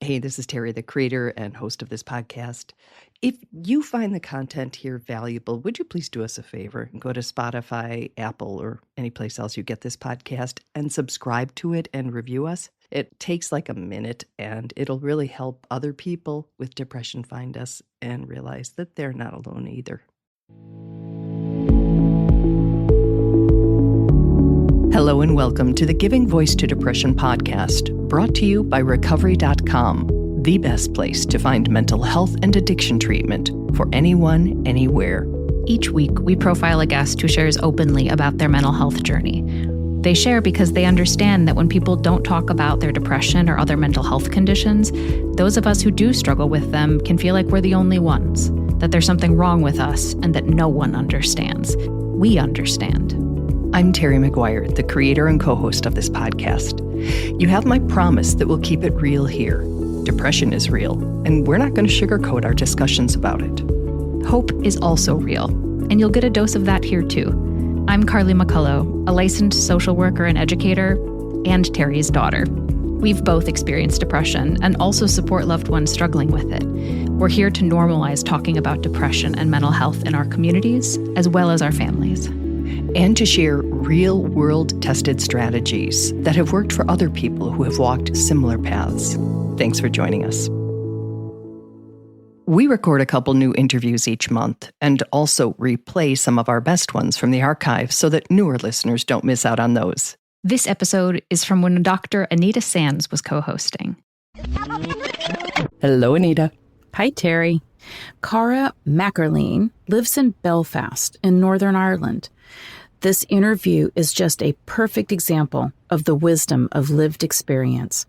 Hey, this is Terry, the creator and host of this podcast. If you find the content here valuable, would you please do us a favor and go to Spotify, Apple, or any place else you get this podcast and subscribe to it and review us? It takes like a minute and it'll really help other people with depression find us and realize that they're not alone either. Hello and welcome to the Giving Voice to Depression podcast, brought to you by Recovery.com, the best place to find mental health and addiction treatment for anyone, anywhere. Each week, we profile a guest who shares openly about their mental health journey. They share because they understand that when people don't talk about their depression or other mental health conditions, those of us who do struggle with them can feel like we're the only ones, that there's something wrong with us and that no one understands. We understand. I'm Terry McGuire, the creator and co-host of this podcast. You have my promise that we'll keep it real here. Depression is real, and we're not going to sugarcoat our discussions about it. Hope is also real, and you'll get a dose of that here too. I'm Carly McCullough, a licensed social worker and educator, and Terry's daughter. We've both experienced depression and also support loved ones struggling with it. We're here to normalize talking about depression and mental health in our communities, as well as our families. And to share real-world tested strategies that have worked for other people who have walked similar paths. Thanks for joining us. We record a couple new interviews each month and also replay some of our best ones from the archive so that newer listeners don't miss out on those. This episode is from when Dr. Anita Sands was co-hosting. Hello, Anita. Hi, Terry. Cara Mackerleen lives in Belfast in Northern Ireland. This interview is just a perfect example of the wisdom of lived experience.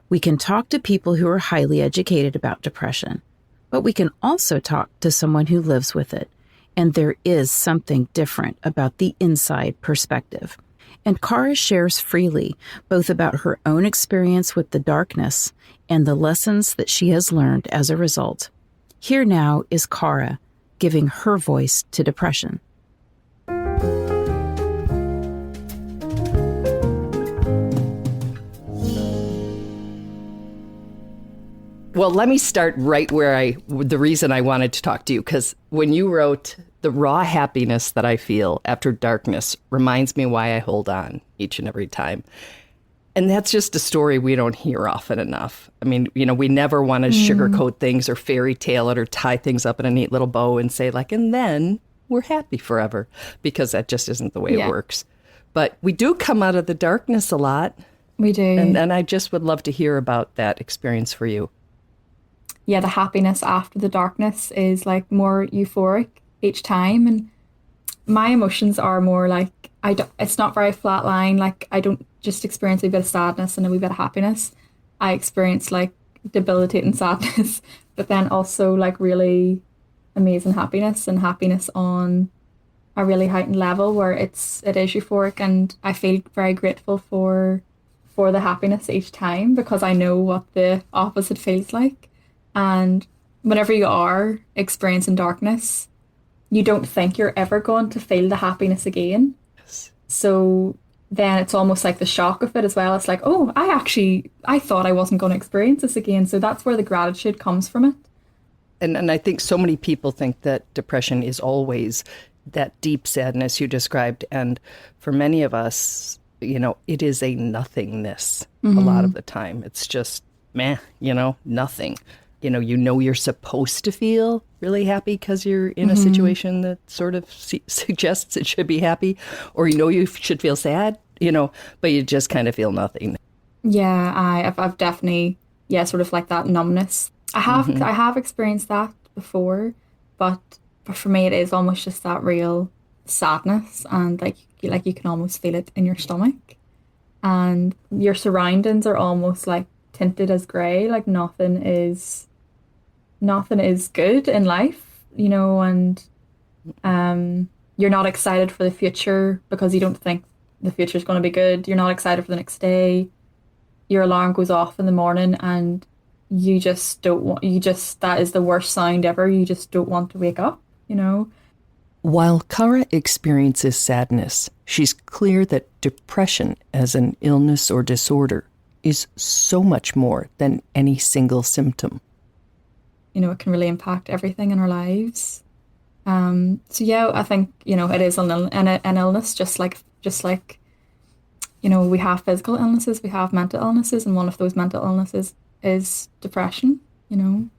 We can talk to people who are highly educated about depression, but we can also talk to someone who lives with it. And there is something different about the inside perspective. And Cara shares freely, both about her own experience with the darkness and the lessons that she has learned as a result. Here now is Cara giving her voice to depression. Well, let me start right where the reason I wanted to talk to you, because when you wrote, the raw happiness that I feel after darkness reminds me why I hold on each and every time. And that's just a story we don't hear often enough. I mean, we never want to sugarcoat things or fairy tale it or tie things up in a neat little bow and say and then we're happy forever, because that just isn't the way it works. But we do come out of the darkness a lot. We do. And I just would love to hear about that experience for you. Yeah, the happiness after the darkness is more euphoric each time. And my emotions are more it's not very flat line. I don't just experience a bit of sadness and a wee bit of happiness. I experience debilitating sadness, but then also really amazing happiness, and happiness on a really heightened level where it is euphoric. And I feel very grateful for the happiness each time, because I know what the opposite feels like. And whenever you are experiencing darkness, you don't think you're ever going to feel the happiness again. Yes. So then it's almost like the shock of it as well. It's oh, I thought I wasn't going to experience this again. So that's where the gratitude comes from it. And I think so many people think that depression is always that deep sadness you described. And for many of us, it is a nothingness a lot of the time. It's just meh, nothing. You're supposed to feel really happy because you're in a situation that sort of suggests it should be happy, or you should feel sad, but you just kind of feel nothing. Yeah, I've definitely, sort of that numbness. I have experienced that before, but for me it is almost just that real sadness, and you can almost feel it in your stomach, and your surroundings are almost tinted as grey, nothing is good in life, and you're not excited for the future because you don't think the future is going to be good. You're not excited for the next day. Your alarm goes off in the morning and you just don't want, that is the worst sound ever. You just don't want to wake up, While Cara experiences sadness, she's clear that depression as an illness or disorder is so much more than any single symptom. You know, it can really impact everything in our lives. So yeah, I think, you know, it is an illness, just like, you know, we have physical illnesses, we have mental illnesses, and one of those mental illnesses is depression, you know.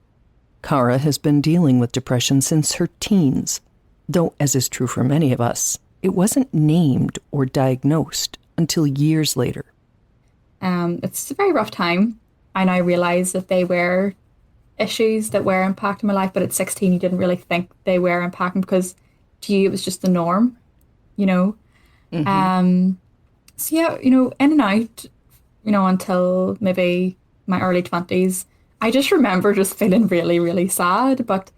Cara has been dealing with depression since her teens, though, as is true for many of us, it wasn't named or diagnosed until years later. It's a very rough time. I now realise that they were issues that were impacting my life, but at 16 you didn't really think they were impacting, because to you it was just the norm, you know. So yeah, you know, in and out, you know, until maybe my early 20s, I just remember just feeling really, really sad. But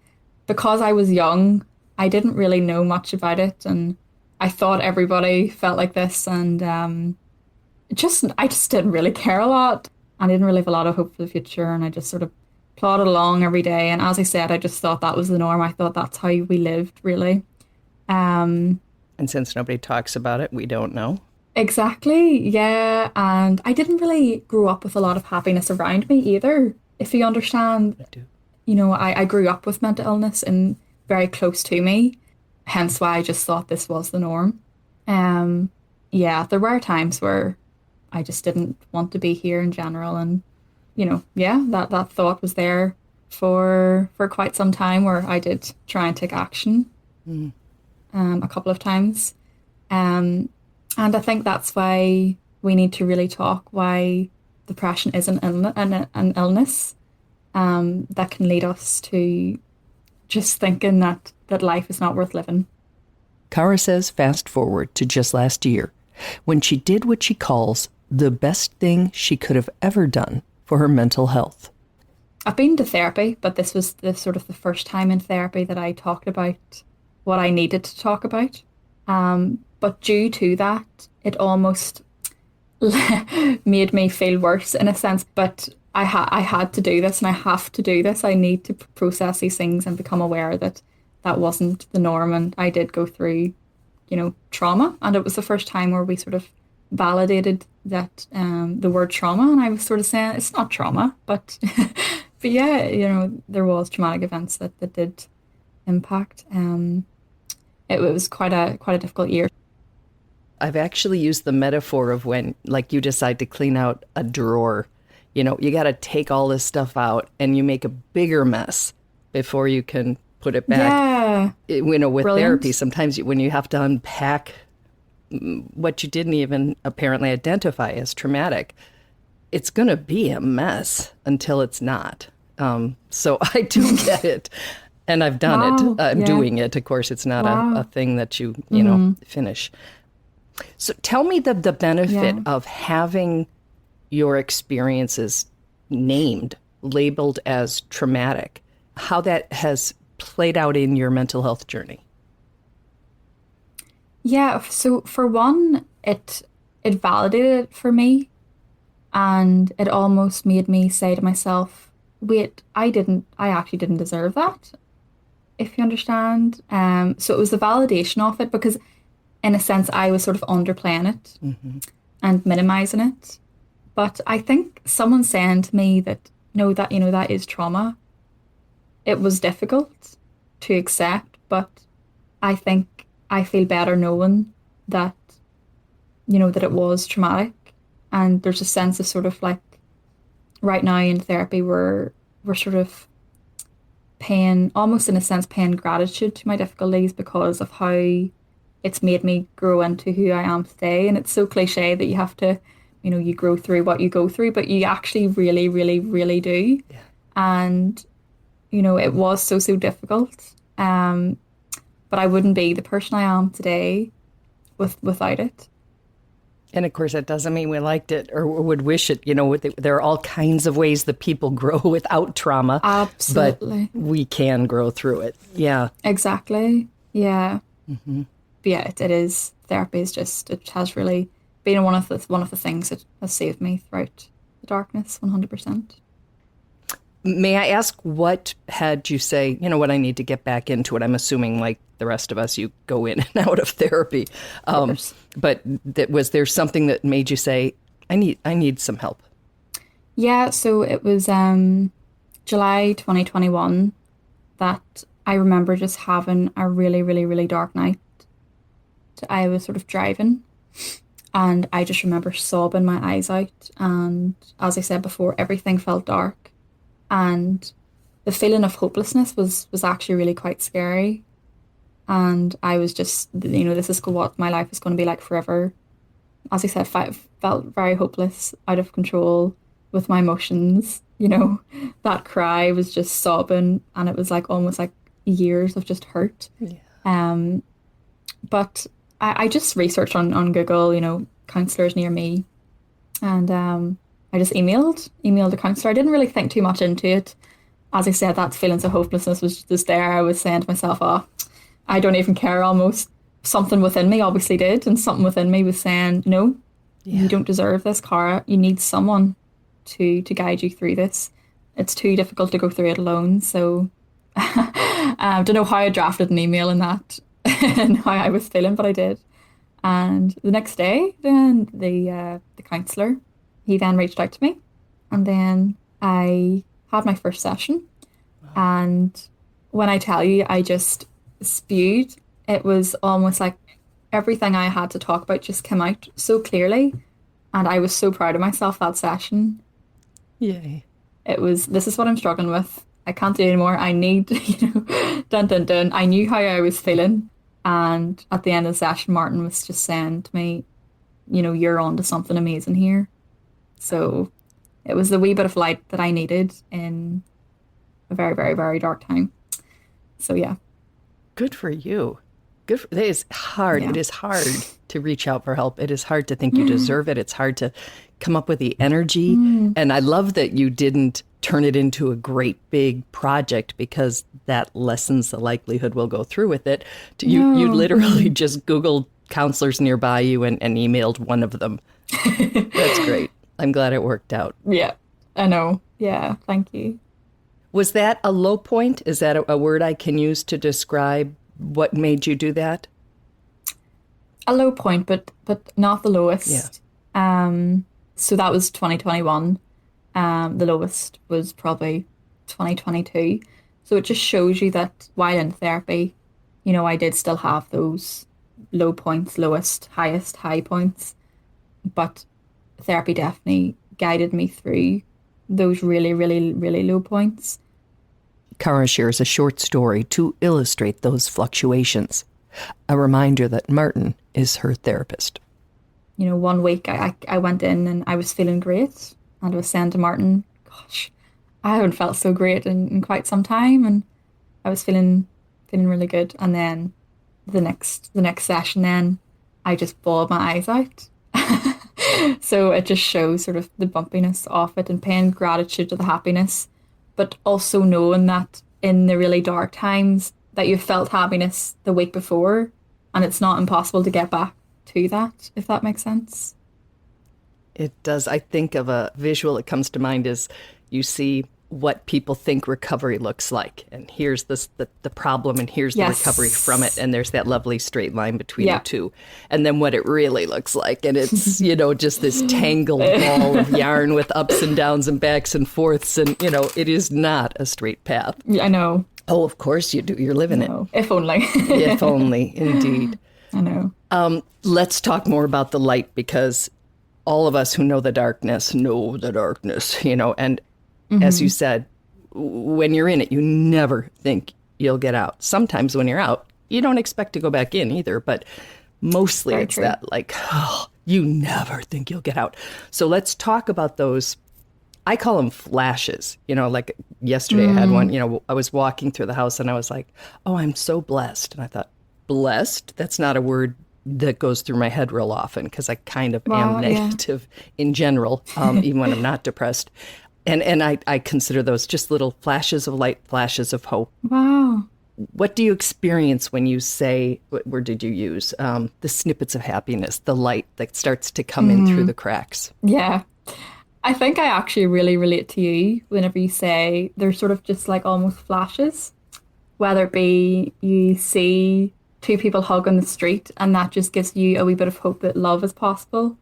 because I was young, I didn't really know much about it, and I thought everybody felt like this, and I just didn't really care a lot. I didn't really have a lot of hope for the future, and I just sort of plodded along every day. And as I said, I just thought that was the norm. I thought that's how we lived, really. And since nobody talks about it, we don't know. Exactly, yeah. And I didn't really grow up with a lot of happiness around me either, if you understand. I do. You know, I grew up with mental illness and very close to me, hence why I just thought this was the norm. Yeah, there were times where I just didn't want to be here in general, and you know, yeah, that thought was there for quite some time, where I did try and take action a couple of times. And I think that's why we need to really talk why depression is an illness that can lead us to just thinking that life is not worth living. Cara says fast forward to just last year, when she did what she calls the best thing she could have ever done for her mental health. I've been to therapy, but this was the first time in therapy that I talked about what I needed to talk about. But due to that, it almost made me feel worse in a sense. But I had to do this, and I have to do this. I need to process these things and become aware that that wasn't the norm. And I did go through, you know, trauma. And it was the first time where we sort of validated that the word trauma. And I was sort of saying, it's not trauma, but but yeah, you know, there was traumatic events that did impact. It was quite a difficult year. I've actually used the metaphor of when, like, you decide to clean out a drawer. You know, you got to take all this stuff out, and you make a bigger mess before you can put it back. Yeah. You know, with Brilliant. therapy, sometimes when you have to unpack what you didn't even apparently identify as traumatic, it's going to be a mess until it's not. So I do get it. And I've done it. I'm doing it. Of course, it's not a thing that you know, finish. So tell me the benefit of having your experiences named, labeled as traumatic, how that has played out in your mental health journey. Yeah, so for one, it validated it for me, and it almost made me say to myself, wait, I actually didn't deserve that, if you understand. So it was the validation of it, because in a sense I was sort of underplaying it and minimizing it. But I think someone saying to me that, no, that, you know, that is trauma, it was difficult to accept, but I think I feel better knowing that, you know, that it was traumatic. And there's a sense of sort of like, right now in therapy, we're sort of paying, almost in a sense, paying gratitude to my difficulties because of how it's made me grow into who I am today. And it's so cliche that you have to, you know, you grow through what you go through, but you actually really, really, really do. Yeah. And, you know, it was so difficult. But I wouldn't be the person I am today without it. And of course, that doesn't mean we liked it or would wish it. You know, there are all kinds of ways that people grow without trauma. Absolutely. But we can grow through it. Yeah. Exactly. Yeah. But yeah, it is. Therapy is just, it has really been one of the things that has saved me throughout the darkness, 100%. May I ask, what had you say, you know what, I need to get back into it? I'm assuming, like the rest of us, you go in and out of therapy. Of course. But was there something that made you say, I need some help? Yeah, so it was July 2021 that I remember just having a really, really, really dark night. I was sort of driving and I just remember sobbing my eyes out. And as I said before, everything felt dark. And the feeling of hopelessness was actually really quite scary. And I was just, this is what my life is going to be like forever. As I said, felt very hopeless, out of control with my emotions. That cry was just sobbing, and it was like almost like years of just hurt. Yeah. But I just researched on Google, counselors near me, and I just emailed a counselor. I didn't really think too much into it. As I said, that feelings of hopelessness was just there. I was saying to myself, oh, I don't even care almost. Something within me obviously did, and something within me was saying, no, you don't deserve this, Cara. You need someone to guide you through this. It's too difficult to go through it alone. So I don't know how I drafted an email in that and how I was feeling, but I did. And the next day, then the counsellor, he then reached out to me, and then I had my first session. Wow. And when I tell you, I just spewed. It was almost like everything I had to talk about just came out so clearly, and I was so proud of myself that session. Yay. This is what I'm struggling with. I can't do anymore. I need, dun dun dun. I knew how I was feeling. And at the end of the session, Martin was just saying to me, you're on to something amazing here. So it was the wee bit of light that I needed in a very, very, very dark time. So yeah. Good for you. It is hard. Yeah. It is hard to reach out for help. It is hard to think you deserve it. It's hard to come up with the energy. And I love that you didn't turn it into a great big project, because that lessens the likelihood we'll go through with it. You literally just Googled counselors nearby you and emailed one of them. That's great. I'm glad it worked out. Yeah, I know. Yeah, thank you. Was that a low point? Is that a word I can use to describe what made you do that? A low point, but not the lowest. Yeah. So that was 2021. The lowest was probably 2022. So it just shows you that while in therapy, I did still have those low points, lowest, highest, high points. But therapy definitely guided me through those really, really, really low points. Cara shares a short story to illustrate those fluctuations. A reminder that Martin is her therapist. 1 week I went in and I was feeling great. And I was saying to Martin, gosh, I haven't felt so great in quite some time. And I was feeling really good. And then the next session, then I just bawled my eyes out. So it just shows sort of the bumpiness of it and paying gratitude to the happiness, but also knowing that in the really dark times that you felt happiness the week before, and it's not impossible to get back to that, if that makes sense. It does. I think of a visual that comes to mind is you see what people think recovery looks like. And here's the problem, and here's the recovery from it. And there's that lovely straight line between the two. And then what it really looks like. And it's, just this tangled ball of yarn with ups and downs and backs and forths. And, it is not a straight path. I know. Oh, of course you do. You're living it. If only. If only, indeed. I know. Let's talk more about the light, because all of us who know the darkness, and as you said, when you're in it, you never think you'll get out. Sometimes when you're out, you don't expect to go back in either, but mostly Very it's true. That like, you never think you'll get out. So let's talk about those. I call them flashes, like yesterday I had one, I was walking through the house and I was like, oh, I'm so blessed. And I thought, blessed? That's not a word that goes through my head real often, because I kind of am negative in general, even when I'm not depressed. And I consider those just little flashes of light, flashes of hope. Wow. What do you experience when you say, what word did you use? The snippets of happiness, the light that starts to come in through the cracks. Yeah. I think I actually really relate to you whenever you say they're sort of just like almost flashes, whether it be you see two people hug on the street and that just gives you a wee bit of hope that love is possible,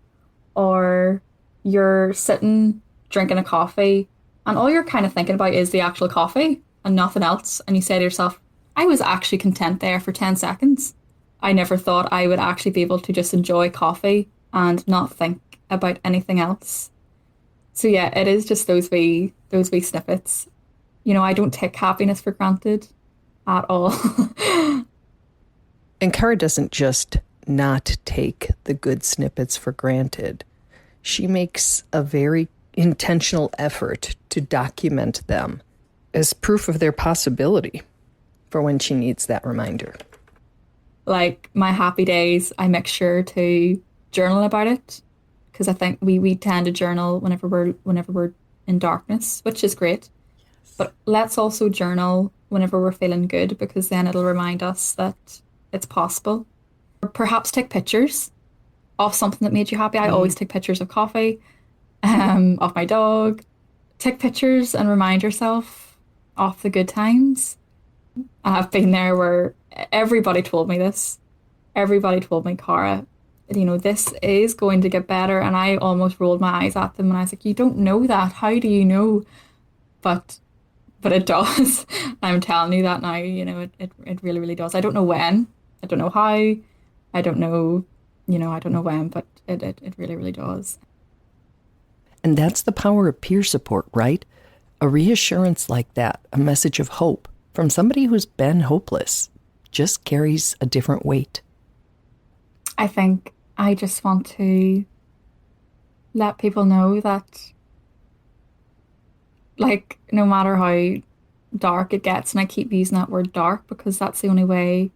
or you're sitting drinking a coffee and all you're kind of thinking about is the actual coffee and nothing else. And you say to yourself, I was actually content there for 10 seconds. I never thought I would actually be able to just enjoy coffee and not think about anything else. So yeah, it is just those wee snippets. You know, I don't take happiness for granted at all. And Cara doesn't just not take the good snippets for granted. She makes a very intentional effort to document them as proof of their possibility for when she needs that reminder. Like my happy days, I make sure to journal about it because I think we tend to journal whenever we're in darkness, which is great. Yes. But let's also journal whenever we're feeling good because then it'll remind us that it's possible. Or perhaps take pictures of something that made you happy. I always take pictures of coffee, of my dog. Take pictures and remind yourself of the good times. I've been there where everybody told me this. Everybody told me, Cara, you know, this is going to get better. And I almost rolled my eyes at them and I was like, you don't know that. How do you know? But it does. I'm telling you that now, you know, it really, really does. I don't know when. I don't know how. I don't know, you know, I don't know when, but it really, really does. And that's the power of peer support, right? A reassurance like that, a message of hope from somebody who's been hopeless, just carries a different weight. I think I just want to let people know that, like, no matter how dark it gets, and I keep using that word dark because that's the only way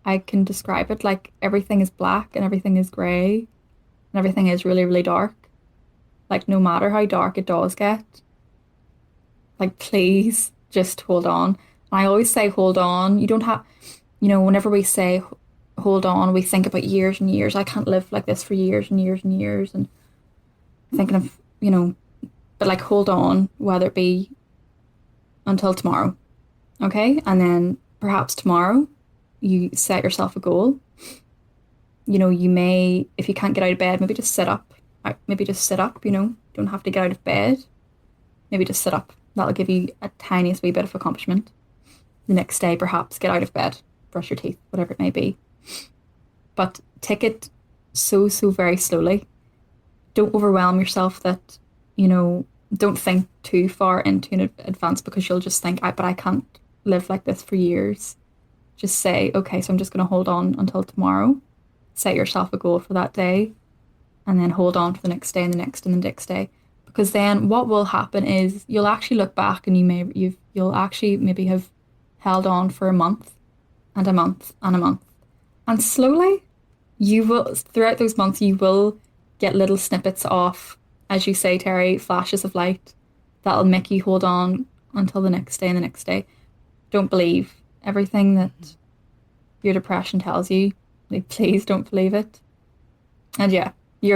I can describe it, like everything is black and everything is grey and everything is really, really dark. Like no matter how dark it does get, like please just hold on. And I always say hold on. You don't have, you know, whenever we say hold on, we think about years and years. I can't live like this for years and years and years. And thinking of, you know, but like hold on, whether it be until tomorrow. Okay? And then perhaps tomorrow you set yourself a goal. You know, you may, if you can't get out of bed, maybe just sit up. Maybe just sit up, you know. You don't have to get out of bed. Maybe just sit up. That'll give you a tiniest wee bit of accomplishment. The next day, perhaps, get out of bed, brush your teeth, whatever it may be. But take it so very slowly. Don't overwhelm yourself that, you know, don't think too far into in advance because you'll just think, but I can't live like this for years. Just say, okay, so I'm just going to hold on until tomorrow. Set yourself a goal for that day and then hold on for the next day and the next and the next day. Because then what will happen is you'll actually look back and you'll actually maybe have held on for a month and a month and a month. And slowly, you will, throughout those months, you will get little snippets of, as you say, Terry, flashes of light that'll make you hold on until the next day and the next day. Don't believe everything that your depression tells you. Like, please don't believe it. And yeah, you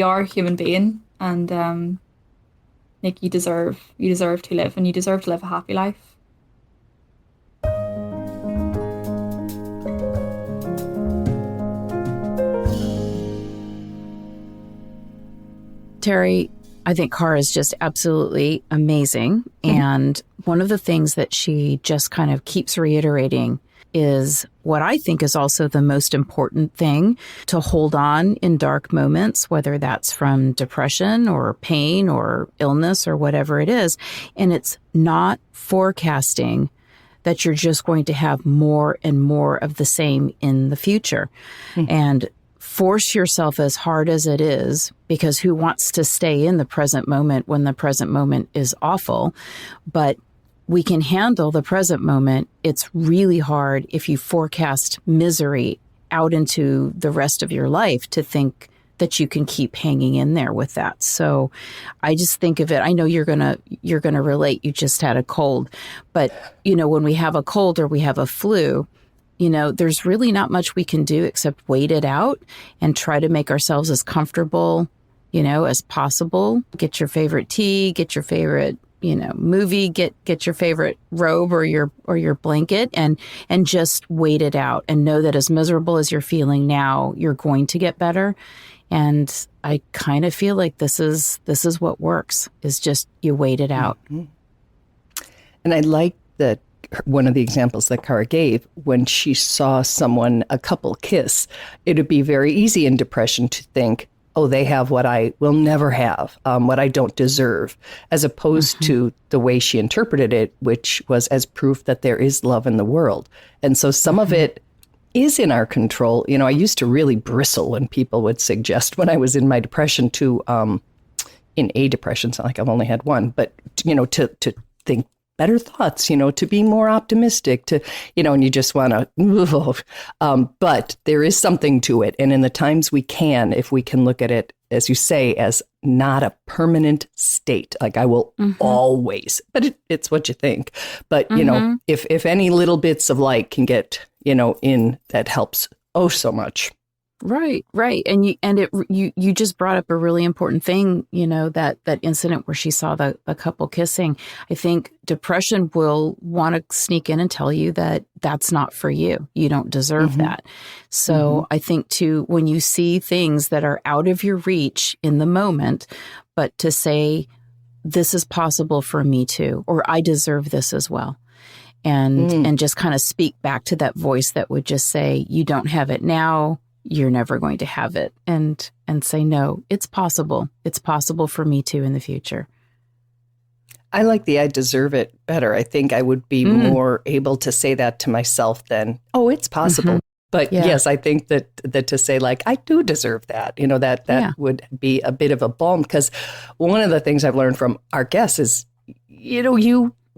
are a human being, and like you deserve to live, and you deserve to live a happy life. Terry, I think Cara is just absolutely amazing. And one of the things that she just kind of keeps reiterating is what I think is also the most important thing to hold on in dark moments, whether that's from depression or pain or illness or whatever it is. And it's not forecasting that you're just going to have more and more of the same in the future. And force yourself as hard as it is, because who wants to stay in the present moment when the present moment is awful? But we can handle the present moment. It's really hard if you forecast misery out into the rest of your life to think that you can keep hanging in there with that. So I just think of it, I know you're going to relate. You just had a cold, but you know, when we have a cold or we have a flu, you know, there's really not much we can do except wait it out and try to make ourselves as comfortable, you know, as possible. Get your favorite tea, get your favorite, you know, movie, get your favorite robe or your blanket and just wait it out and know that as miserable as you're feeling now, you're going to get better. And I kind of feel like this is what works, is just you wait it out. Mm-hmm. And I like that one of the examples that Cara gave, when she saw a couple kiss, it would be very easy in depression to think, oh, they have what I will never have, what I don't deserve, as opposed to the way she interpreted it, which was as proof that there is love in the world. And so some of it is in our control. I used to really bristle when people would suggest, when I was in my depression, in a depression, it's not like I've only had one, but, to think better thoughts, to be more optimistic, and you just want to, but there is something to it. And in the times if we can look at it, as you say, as not a permanent state, like I will always, but it's what you think. But, if any little bits of light can get, in, that helps so much. Right. And you just brought up a really important thing, that incident where she saw the couple kissing. I think depression will want to sneak in and tell you that that's not for you. You don't deserve that. So I think too, when you see things that are out of your reach in the moment, but to say, this is possible for me too, or I deserve this as well. And just kind of speak back to that voice that would just say, you don't have it now. You're never going to have it, and say, no, it's possible. It's possible for me too in the future. I like the I deserve it better. I think I would be more able to say that to myself than, oh, it's possible. But yes, I think that to say like, I do deserve that, that would be a bit of a balm, because one of the things I've learned from our guests is,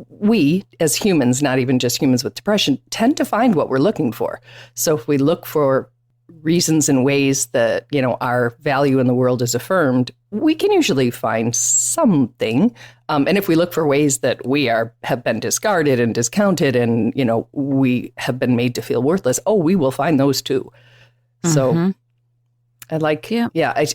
we as humans, not even just humans with depression, tend to find what we're looking for. So if we look for reasons and ways that, our value in the world is affirmed, we can usually find something. And if we look for ways that we have been discarded and discounted and, we have been made to feel worthless, we will find those too. So I like,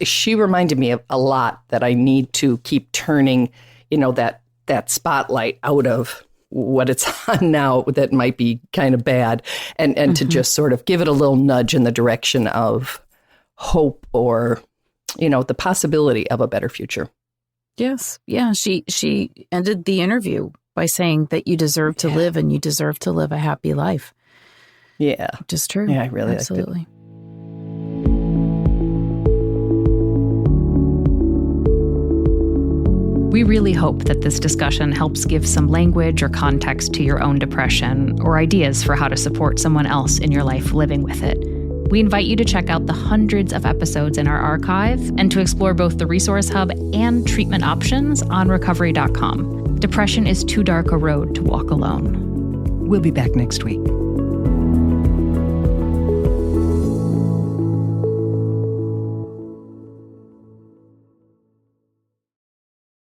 she reminded me of a lot that I need to keep turning, that spotlight out of what it's on now that might be kind of bad, and to just sort of give it a little nudge in the direction of hope, or, the possibility of a better future. Yes. Yeah. She ended the interview by saying that you deserve to live, and you deserve to live a happy life. Yeah. Which is true. Yeah, I really absolutely. Liked it. We really hope that this discussion helps give some language or context to your own depression, or ideas for how to support someone else in your life living with it. We invite you to check out the hundreds of episodes in our archive, and to explore both the Resource Hub and treatment options on recovery.com. Depression is too dark a road to walk alone. We'll be back next week.